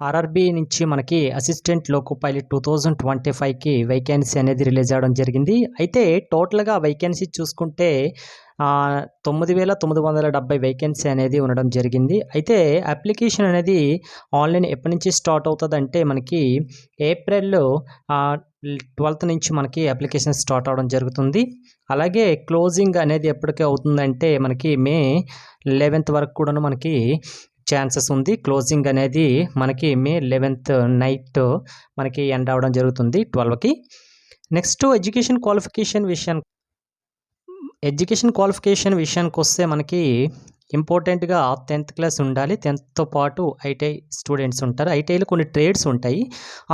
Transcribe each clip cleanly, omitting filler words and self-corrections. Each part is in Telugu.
ఆర్ఆర్బీ నుంచి మనకి అసిస్టెంట్ లోకో పైలట్ 2025కి వేకెన్సీ అనేది రిలీజ్ అవ్వడం జరిగింది. అయితే టోటల్‌గా వేకెన్సీ చూసుకుంటే 9,970 వేకెన్సీ అనేది ఉండడం జరిగింది. అయితే అప్లికేషన్ అనేది ఆన్‌లైన్ ఎప్పటి నుంచి స్టార్ట్ అవుతదంటే మనకి ఏప్రిల్ 12థ్ నుంచి మనకి అప్లికేషన్ స్టార్ట్ అవ్వడం జరుగుతుంది. అలాగే క్లోజింగ్ అనేది ఎప్పటికి అవుతుందంటే మనకి మే 11థ్ వరకు కూడాను మనకి ఛాన్సెస్ ఉంది. క్లోజింగ్ అనేది మనకి మే 11థ్ నైట్ మనకి ఎండ్ అవ్వడం జరుగుతుంది 12కి. నెక్స్ట్ ఎడ్యుకేషన్ క్వాలిఫికేషన్ విషయానికొస్తే మనకి ఇంపార్టెంట్‌గా 10th క్లాస్ ఉండాలి. 10థ్‌తో పాటు ఐటీఐ స్టూడెంట్స్ ఉంటారు. ఐటీఐలో కొన్ని ట్రేడ్స్ ఉంటాయి.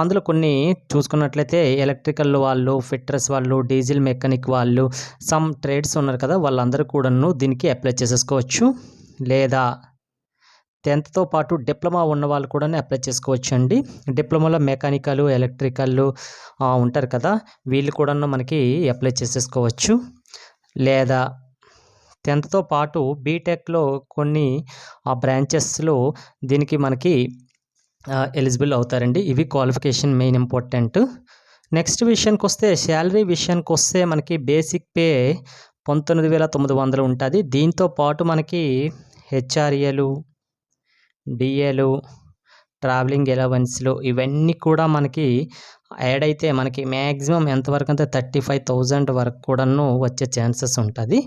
అందులో కొన్ని చూసుకున్నట్లయితే ఎలక్ట్రికల్ వాళ్ళు, ఫిట్టర్స్ వాళ్ళు, డీజిల్ మెకానిక్ వాళ్ళు, సమ్ ట్రేడ్స్ ఉన్నారు కదా! వాళ్ళందరూ కూడాను దీనికి అప్లై చేసేసుకోవచ్చు. లేదా 10థ్‌తో పాటు డిప్లొమా ఉన్న వాళ్ళు కూడాను అప్లై చేసుకోవచ్చండి. డిప్లొమాలో మెకానికల్, ఎలక్ట్రికల్ ఉంటారు కదా! వీళ్ళు కూడాను మనకి అప్లై చేసేసుకోవచ్చు. లేదా 10థ్‌తో పాటు బీటెక్‌లో కొన్ని బ్రాంచెస్‌లో దీనికి మనకి ఎలిజిబుల్ అవుతారండి. ఇవి క్వాలిఫికేషన్ మెయిన్ ఇంపార్టెంట్. నెక్స్ట్ విషయానికొస్తే శాలరీ విషయానికొస్తే మనకి బేసిక్ పే 19,900 ఉంటది. దీంతో పాటు మనకి హెచ్ఆర్ఏలు, డిఏలు, ట్రావెలింగ్ అలవెన్స్‌లు ఇవన్నీ కూడా మనకి యాడ్ అయితే మనకి మ్యాక్సిమం ఎంతవరకంటే 35,000 వరకు కూడాను వచ్చే ఛాన్సెస్ ఉంటది.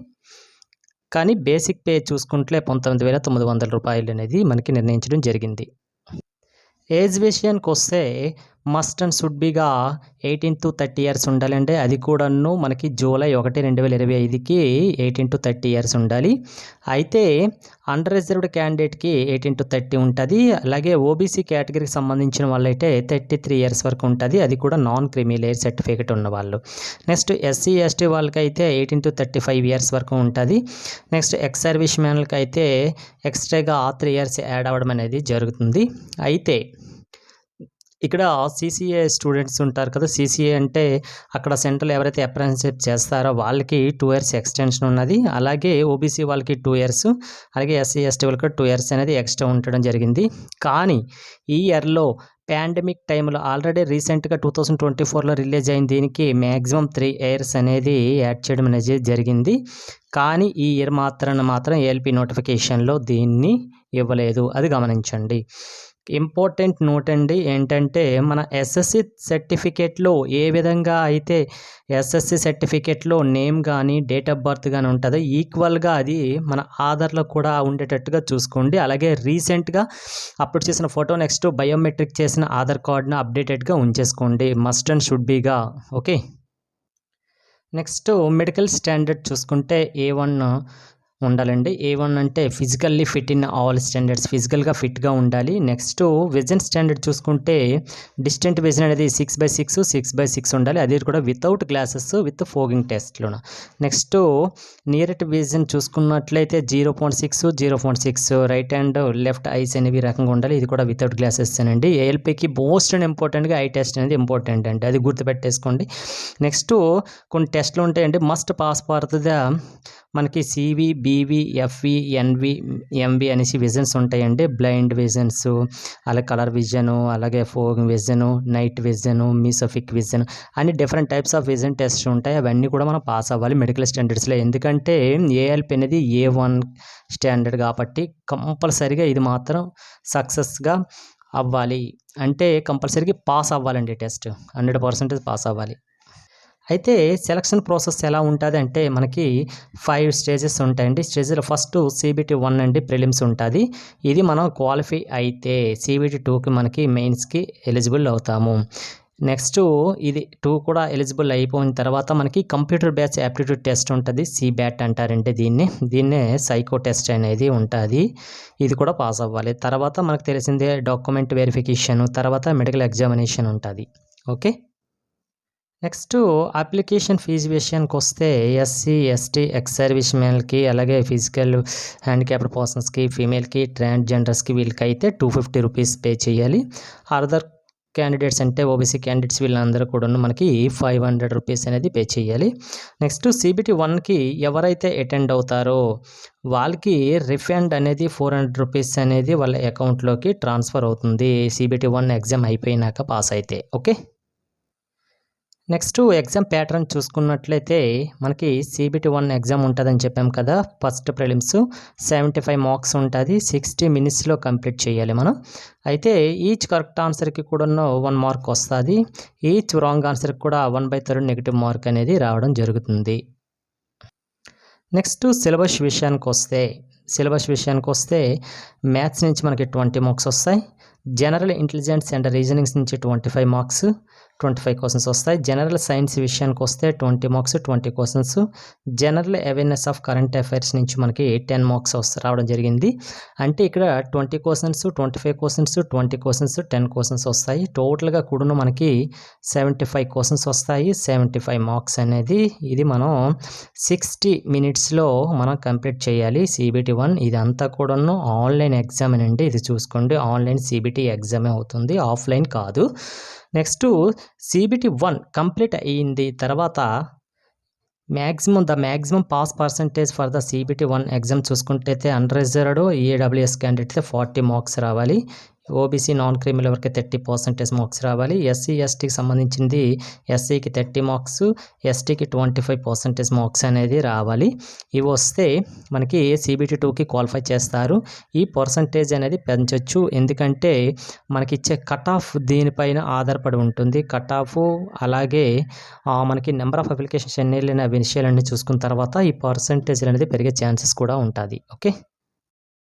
కానీ బేసిక్ పే చూసుకుంటే 19,900 రూపాయలు అనేది మనకి నిర్ణయించడం జరిగింది. ఏజ్ విషయానికొస్తే మస్ట్ అండ్ షుడ్ బీగా 18-30 ఇయర్స్ ఉండాలండి. అది కూడాను మనకి జూలై 1, 2025కి 18-30 ఇయర్స్ ఉండాలి. అయితే అండర్ రిజర్వ్డ్ క్యాండిడేట్‌కి 18-30 ఉంటది. అలాగే ఓబీసీ కేటగిరీకి సంబంధించిన వాళ్ళైతే 33 ఇయర్స్ వరకు ఉంటది. అది కూడా నాన్ క్రీమీ లేయర్ సర్టిఫికేట్ ఉన్నవాళ్ళు. నెక్స్ట్ ఎస్సీ, ఎస్టీ వాళ్ళకైతే 18-35 ఇయర్స్ వరకు ఉంటది. నెక్స్ట్ ఎక్స్ సర్వీస్ మ్యాన్‌లకైతే ఎక్స్‌ట్రాగా 3 ఇయర్స్ యాడ్ అవ్వడం అనేది జరుగుతుంది. అయితే ఇక్కడ సీసీఏ స్టూడెంట్స్ ఉంటారు కదా! సీసీఏ అంటే అక్కడ సెంట్రల్ ఎవరైతే అప్రెంటిస్‌షిప్ చేస్తారో వాళ్ళకి 2 ఇయర్స్ ఎక్స్‌టెన్షన్ ఉన్నది. అలాగే ఓబీసీ వాళ్ళకి 2 ఇయర్స్, అలాగే ఎస్సీ, ఎస్టీ వాళ్ళకి 2 ఇయర్స్ అనేది ఎక్స్ట్రా ఉండడం జరిగింది. కానీ ఈ ఇయర్‌లో పాండమిక్ టైంలో ఆల్రెడీ రీసెంట్‌గా 2024లో రిలీజ్ అయిన దీనికి మ్యాక్సిమం 3 ఇయర్స్ అనేది యాడ్ చేయడం అనేది జరిగింది. కానీ ఈ ఇయర్ మాత్రం ఏఎల్పీ నోటిఫికేషన్‌లో దీన్ని ఇవ్వలేదు. అది గమనించండి. ఇంపార్టెంట్ నోట్ అండి ఏంటంటే మన ఎస్ఎస్సి సర్టిఫికేట్లో ఏ విధంగా అయితే ఎస్ఎస్సి సర్టిఫికేట్లో నేమ్ కానీ డేట్ ఆఫ్ బర్త్ కానీ ఉంటుందో ఈక్వల్గా అది మన ఆధార్లో కూడా ఉండేటట్టుగా చూసుకోండి. అలాగే రీసెంట్గా అప్లోడ్ చేసిన ఫోటో నెక్స్ట్ బయోమెట్రిక్ చేసిన ఆధార్ కార్డును అప్డేటెడ్గా ఉంచేసుకోండి. మస్ట్ అండ్ షుడ్ బీగా. ఓకే. నెక్స్ట్ మెడికల్ స్టాండర్డ్ చూసుకుంటే A1 ఉండాలండి. A1 అంటే physically fit in all standards, ఫిజికల్గా ఫిట్గా ఉండాలి. నెక్స్ట్ విజన్ స్టాండర్డ్ చూసుకుంటే డిస్టెంట్ విజన్ అనేది 6/6, 6/6 ఉండాలి. అది కూడా వితౌట్ గ్లాసెస్ విత్ ఫోగింగ్ టెస్ట్లోన. నెక్స్ట్ నియరెట్ విజన్ చూసుకున్నట్లయితే 0.6, 0.6 రైట్ అండ్ లెఫ్ట్ ఐస్ అనేవి రకంగా ఉండాలి. ఇది కూడా వితౌట్ గ్లాసెస్ అండి. ఏఎల్పీకి మోస్ట్ అండ్ ఇంపార్టెంట్గా ఐ టెస్ట్ అనేది ఇంపార్టెంట్ అండి. అది గుర్తుపెట్టేసుకోండి. నెక్స్ట్ కొన్ని టెస్ట్లు ఉంటాయండి. మస్ట్ పాస్ ఫర్ ద మనకి CV, BV, FV, NV, MV అనేసి విజన్స్ ఉంటాయండి. బ్లైండ్ విజన్స్, అలాగే కలర్ విజను, అలాగే fogging vision, night vision, mesopic vision అని different types of vision test ఉంటాయి. అవన్నీ కూడా మనం పాస్ అవ్వాలి మెడికల్ స్టాండర్డ్స్లో. ఎందుకంటే ఏఎల్పీ అనేది A1 స్టాండర్డ్ కాబట్టి కంపల్సరీగా ఇది మాత్రం సక్సెస్గా అవ్వాలి. అంటే కంపల్సరీగా పాస్ అవ్వాలండి టెస్ట్. 100% పాస్ అవ్వాలి. అయితే సెలక్షన్ ప్రాసెస్ ఎలా ఉంటుంది అంటే మనకి 5 స్టేజెస్ ఉంటాయండి. స్టేజ్లో ఫస్ట్ CBT 1 అండి ప్రిలిమ్స్ ఉంటుంది. ఇది మనం క్వాలిఫై అయితే CBT 2కి మనకి మెయిన్స్కి ఎలిజిబుల్ అవుతాము. నెక్స్ట్ ఇది 2 కూడా ఎలిజిబుల్ అయిపోయిన తర్వాత మనకి కంప్యూటర్ బేస్డ్ యాప్టిట్యూడ్ టెస్ట్ ఉంటుంది. CBAT అంటారంటే దీన్నే సైకో టెస్ట్ అనేది ఉంటుంది. ఇది కూడా పాస్ అవ్వాలి. తర్వాత మనకు తెలిసిందే డాక్యుమెంట్ వెరిఫికేషన్, తర్వాత మెడికల్ ఎగ్జామినేషన్ ఉంటుంది. ఓకే. నెక్స్ట్ అప్లికేషన్ ఫీజు విషయానికొస్తే ఎస్సీ, ఎస్టీ, ఎక్స్ సర్వీస్ మ్యాన్‌లకి, అలాగే ఫిజికల్ హ్యాండిక్యాప్డ్ పర్సన్స్‌కి, ఫీమేల్‌కి, ట్రాన్స్‌జెండర్స్‌కి వీళ్ళకైతే 250 రూపీస్ పే చేయాలి. అదర్ క్యాండిడేట్స్ అంటే ఓబీసీ క్యాండిడేట్స్ వీళ్ళందరూ కూడాను మనకి 500 రూపీస్ అనేది పే చేయాలి. నెక్స్ట్ CBT 1కి ఎవరైతే అటెండ్ అవుతారో వాళ్ళకి రిఫండ్ అనేది 400 రూపీస్ అనేది వాళ్ళ అకౌంట్లోకి ట్రాన్స్ఫర్ అవుతుంది CBT 1 ఎగ్జామ్ అయిపోయినాక పాస్ అయితే. ఓకే. నెక్స్ట్ ఎగ్జామ్ ప్యాటర్న్ చూసుకున్నట్లయితే మనకి CBT 1 ఎగ్జామ్ ఉంటుందని చెప్పాం కదా. ఫస్ట్ ప్రిలిమ్స్ 75 మార్క్స్ ఉంటుంది. 60 మినిట్స్లో కంప్లీట్ చేయాలి మనం. అయితే ఈచ్ కరెక్ట్ ఆన్సర్కి కూడా 1 మార్క్ వస్తుంది. ఈచ్ రాంగ్ ఆన్సర్కి కూడా 1/3 నెగిటివ్ మార్క్ అనేది రావడం జరుగుతుంది. నెక్స్ట్ సిలబస్ విషయానికి వస్తే మ్యాథ్స్ నుంచి మనకి 20 మార్క్స్ వస్తాయి. జనరల్ ఇంటెలిజెన్స్ అండ్ రీజనింగ్స్ నుంచి 25 మార్క్స్ 25 క్వశ్చన్స్ వస్తాయి. జనరల్ సైన్స్ విషయానికి వస్తే 20 marks 20 questions. General awareness of current affairs నుంచి మనకి 10 మార్క్స్ రావడం జరిగింది. అంటే ఇక్కడ 20 క్వశ్చన్స్ 25 క్వశ్చన్స్ 20 క్వశ్చన్స్ 10 క్వశ్చన్స్ వస్తాయి. టోటల్గా కూడా మనకి 75 క్వశ్చన్స్ వస్తాయి. 75 మార్క్స్ అనేది ఇది మనం 60 మినిట్స్లో మనం కంప్లీట్ చేయాలి CBT 1. ఇదంతా కూడా ఆన్లైన్ ఎగ్జామ్ అండి. ఇది చూసుకోండి, ఆన్లైన్ CBT ఎగ్జామే అవుతుంది, ఆఫ్లైన్ కాదు. నెక్స్ట్ CBT 1 కంప్లీట్ అయ్యింది తర్వాత maximum pass percentage for the CBT 1 exam చూసుకుంటే అన్రిజర్వ్డ్ EWS క్యాండిడేట్స్ 40 మార్క్స్ రావాలి. ఓబీసీ నాన్ క్రిమినల్ వరకు 30% మార్క్స్ రావాలి. SC STకి సంబంధించింది SCకి 30 మార్క్స్, STకి 25% మార్క్స్ అనేది రావాలి. ఇవి వస్తే మనకి CBT 2కి క్వాలిఫై చేస్తారు. ఈ పర్సంటేజ్ అనేది పెంచవచ్చు, ఎందుకంటే మనకి ఇచ్చే కట్ ఆఫ్ దీనిపైన ఆధారపడి ఉంటుంది. కట్ ఆఫ్ అలాగే మనకి నెంబర్ ఆఫ్ అప్లికేషన్స్ ఎన్ని వెళ్ళిన విషయాలన్నీ చూసుకున్న తర్వాత ఈ పర్సంటేజ్ అనేది పెరిగే ఛాన్సెస్ కూడా ఉంటుంది. ఓకే.